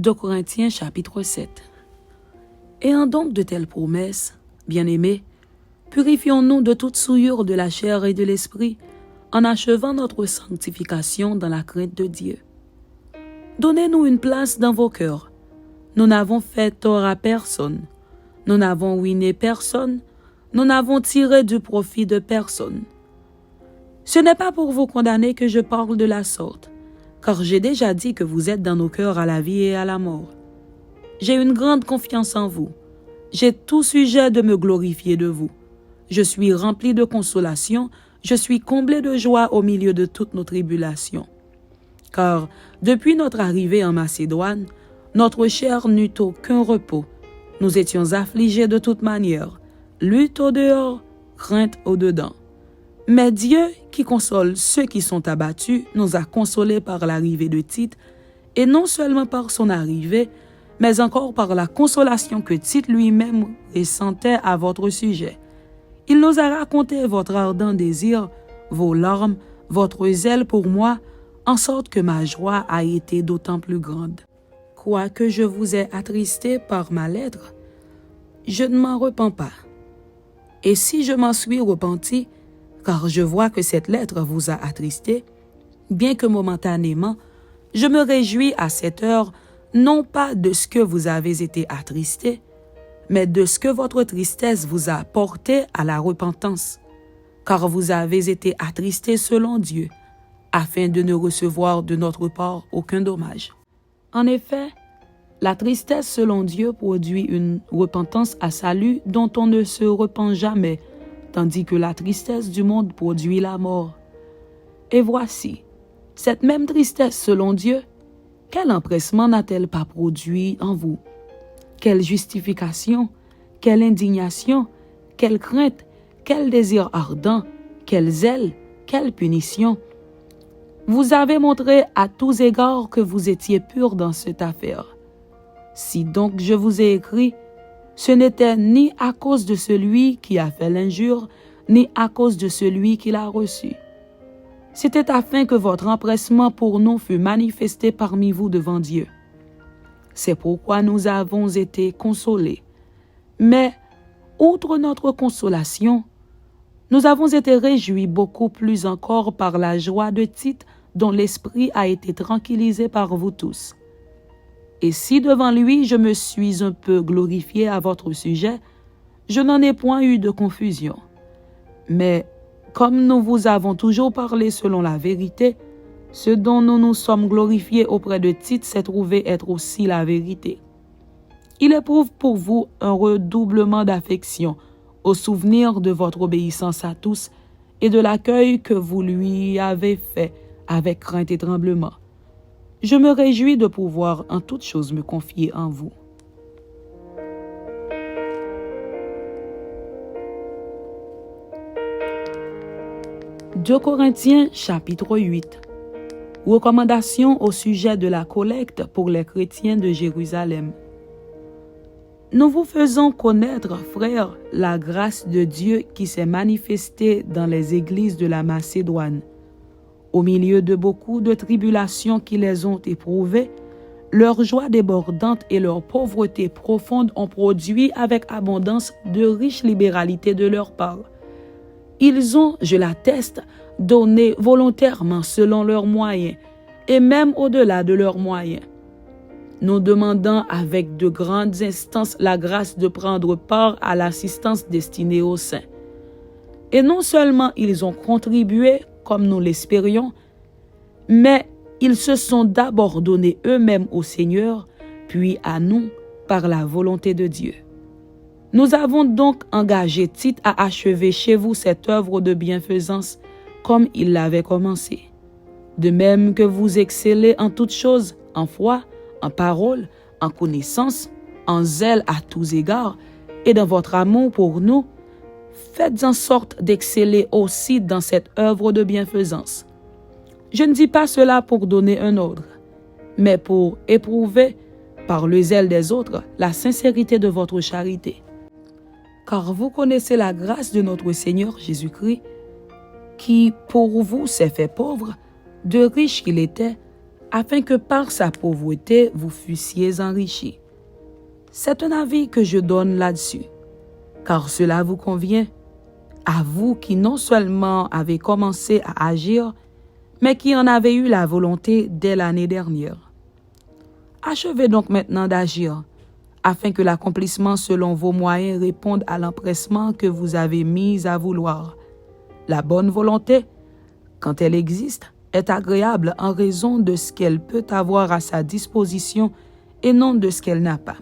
2 Corinthiens chapitre 7. Ayant donc de telles promesses, bien-aimés, purifions-nous de toute souillure de la chair et de l'esprit, en achevant notre sanctification dans la crainte de Dieu. Donnez-nous une place dans vos cœurs. Nous n'avons fait tort à personne. Nous n'avons ruiné personne. Nous n'avons tiré du profit de personne. Ce n'est pas pour vous condamner que je parle de la sorte, car j'ai déjà dit que vous êtes dans nos cœurs à la vie et à la mort. J'ai une grande confiance en vous. J'ai tout sujet de me glorifier de vous. Je suis rempli de consolation, je suis comblé de joie au milieu de toutes nos tribulations. Car depuis notre arrivée en Macédoine, notre chair n'eut aucun repos. Nous étions affligés de toute manière, lutte au dehors, crainte au dedans. Mais Dieu, qui console ceux qui sont abattus, nous a consolés par l'arrivée de Tite, et non seulement par son arrivée, mais encore par la consolation que Tite lui-même ressentait à votre sujet. Il nous a raconté votre ardent désir, vos larmes, votre zèle pour moi, en sorte que ma joie a été d'autant plus grande. Quoique je vous ai attristé par ma lettre, je ne m'en repens pas. Et si je m'en suis repenti, car je vois que cette lettre vous a attristé, bien que momentanément, je me réjouis à cette heure, non pas de ce que vous avez été attristé, mais de ce que votre tristesse vous a porté à la repentance, car vous avez été attristé selon Dieu, afin de ne recevoir de notre part aucun dommage. En effet, la tristesse selon Dieu produit une repentance à salut dont on ne se repent jamais, tandis que la tristesse du monde produit la mort. Et voici, cette même tristesse selon Dieu, quel empressement n'a-t-elle pas produit en vous? Quelle justification, quelle indignation, quelle crainte, quel désir ardent, quel zèle, quelle punition. Vous avez montré à tous égards que vous étiez purs dans cette affaire. Si donc je vous ai écrit, ce n'était ni à cause de celui qui a fait l'injure, ni à cause de celui qui l'a reçu. C'était afin que votre empressement pour nous fût manifesté parmi vous devant Dieu. C'est pourquoi nous avons été consolés. Mais, outre notre consolation, nous avons été réjouis beaucoup plus encore par la joie de Tite, dont l'esprit a été tranquillisé par vous tous. Et si devant lui je me suis un peu glorifié à votre sujet, je n'en ai point eu de confusion. Mais, comme nous vous avons toujours parlé selon la vérité, ce dont nous nous sommes glorifiés auprès de Tite s'est trouvé être aussi la vérité. Il éprouve pour vous un redoublement d'affection au souvenir de votre obéissance à tous et de l'accueil que vous lui avez fait avec crainte et tremblement. Je me réjouis de pouvoir en toutes choses me confier en vous. « 2 Corinthiens chapitre 8. Recommandation au sujet de la collecte pour les chrétiens de Jérusalem. Nous vous faisons connaître, frères, la grâce de Dieu qui s'est manifestée dans les églises de la Macédoine. Au milieu de beaucoup de tribulations qui les ont éprouvées, leur joie débordante et leur pauvreté profonde ont produit avec abondance de riches libéralités de leur part. Ils ont, je l'atteste, donné volontairement selon leurs moyens, et même au-delà de leurs moyens. Nous demandons avec de grandes instances la grâce de prendre part à l'assistance destinée aux saints. Et non seulement ils ont contribué, comme nous l'espérions, mais ils se sont d'abord donnés eux-mêmes au Seigneur, puis à nous par la volonté de Dieu. Nous avons donc engagé Tite à achever chez vous cette œuvre de bienfaisance comme il l'avait commencé. De même que vous excellez en toutes choses, en foi, en parole, en connaissance, en zèle à tous égards, et dans votre amour pour nous, faites en sorte d'exceller aussi dans cette œuvre de bienfaisance. Je ne dis pas cela pour donner un ordre, mais pour éprouver, par le zèle des autres, la sincérité de votre charité. Car vous connaissez la grâce de notre Seigneur Jésus-Christ, qui, pour vous, s'est fait pauvre, de riche qu'il était, afin que par sa pauvreté vous fussiez enrichis. C'est un avis que je donne là-dessus, car cela vous convient, à vous qui non seulement avez commencé à agir, mais qui en avez eu la volonté dès l'année dernière. Achevez donc maintenant d'agir, afin que l'accomplissement selon vos moyens réponde à l'empressement que vous avez mis à vouloir. La bonne volonté, quand elle existe, est agréable en raison de ce qu'elle peut avoir à sa disposition et non de ce qu'elle n'a pas.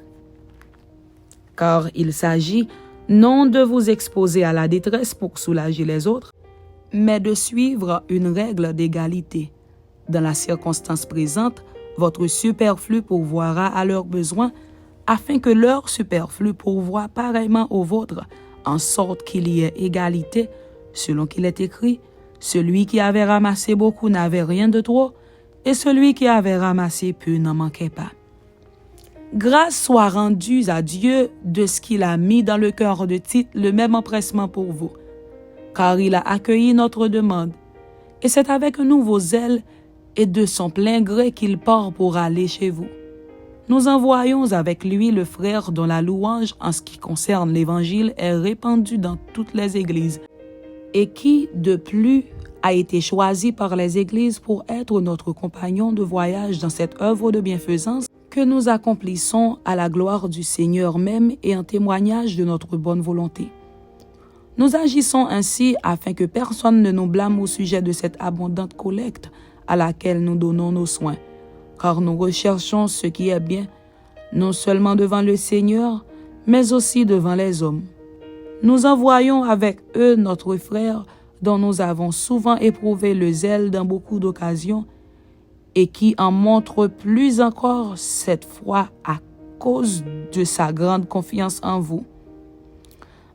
Car il s'agit non de vous exposer à la détresse pour soulager les autres, mais de suivre une règle d'égalité. Dans la circonstance présente, votre superflu pourvoira à leurs besoins, afin que leur superflu pourvoie pareillement au vôtre, en sorte qu'il y ait égalité, selon qu'il est écrit, celui qui avait ramassé beaucoup n'avait rien de trop, et celui qui avait ramassé peu n'en manquait pas. Grâce soit rendue à Dieu de ce qu'il a mis dans le cœur de Tite le même empressement pour vous, car il a accueilli notre demande, et c'est avec un nouveau zèle et de son plein gré qu'il part pour aller chez vous. Nous envoyons avec lui le frère dont la louange en ce qui concerne l'Évangile est répandue dans toutes les églises, et qui, de plus, a été choisi par les églises pour être notre compagnon de voyage dans cette œuvre de bienfaisance que nous accomplissons à la gloire du Seigneur même et en témoignage de notre bonne volonté. Nous agissons ainsi afin que personne ne nous blâme au sujet de cette abondante collecte à laquelle nous donnons nos soins, car nous recherchons ce qui est bien, non seulement devant le Seigneur, mais aussi devant les hommes. Nous envoyons avec eux notre frère dont nous avons souvent éprouvé le zèle dans beaucoup d'occasions et qui en montre plus encore cette fois à cause de sa grande confiance en vous.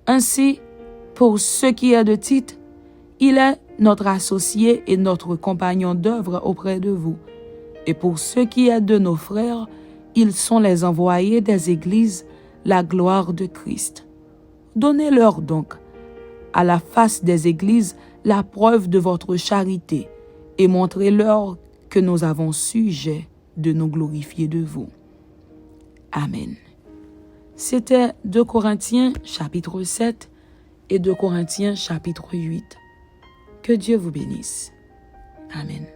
Ainsi, pour ce qui est de Tite, il est notre associé et notre compagnon d'œuvre auprès de vous. Et pour ce qui est de nos frères, ils sont les envoyés des églises, la gloire de Christ. Donnez-leur donc, à la face des églises, la preuve de votre charité et montrez-leur que nous avons sujet de nous glorifier de vous. Amen. C'était 2 Corinthiens chapitre 7 et 2 Corinthiens chapitre 8. Que Dieu vous bénisse. Amen.